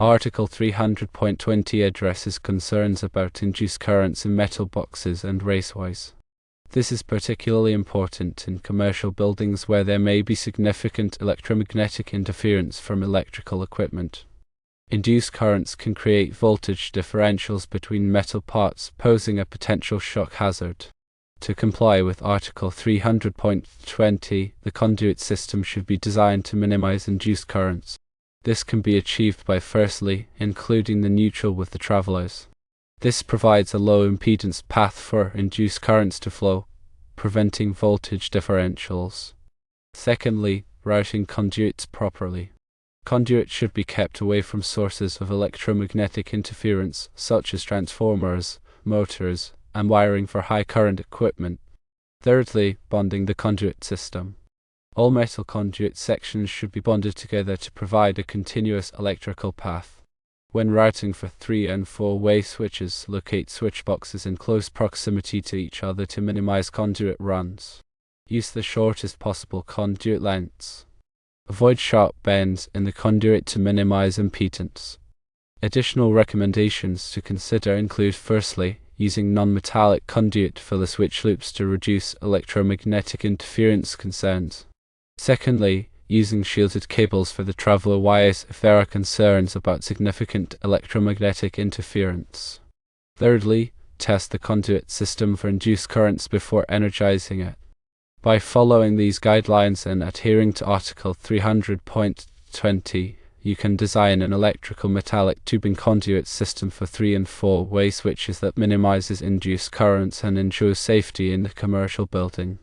Article 300.20 addresses concerns about induced currents in metal boxes and raceways. This is particularly important in commercial buildings where there may be significant electromagnetic interference from electrical equipment. Induced currents can create voltage differentials between metal parts, posing a potential shock hazard. To comply with Article 300.20, the conduit system should be designed to minimize induced currents. This can be achieved by firstly including the neutral with the travelers. This provides a low impedance path for induced currents to flow, preventing voltage differentials. Secondly, routing conduits properly. Conduits should be kept away from sources of electromagnetic interference such as transformers, motors, and wiring for high current equipment. Thirdly, bonding the conduit system. All metal conduit sections should be bonded together to provide a continuous electrical path. When routing for 3- and 4-way switches, locate switch boxes in close proximity to each other to minimize conduit runs. Use the shortest possible conduit lengths. Avoid sharp bends in the conduit to minimize impedance. Additional recommendations to consider include firstly, using non-metallic conduit for the switch loops to reduce electromagnetic interference concerns. Secondly, using shielded cables for the traveler wires if there are concerns about significant electromagnetic interference. Thirdly, test the conduit system for induced currents before energizing it. By following these guidelines and adhering to Article 300.20, you can design an electrical metallic tubing conduit system for 3- and 4-way switches that minimizes induced currents and ensures safety in the commercial building.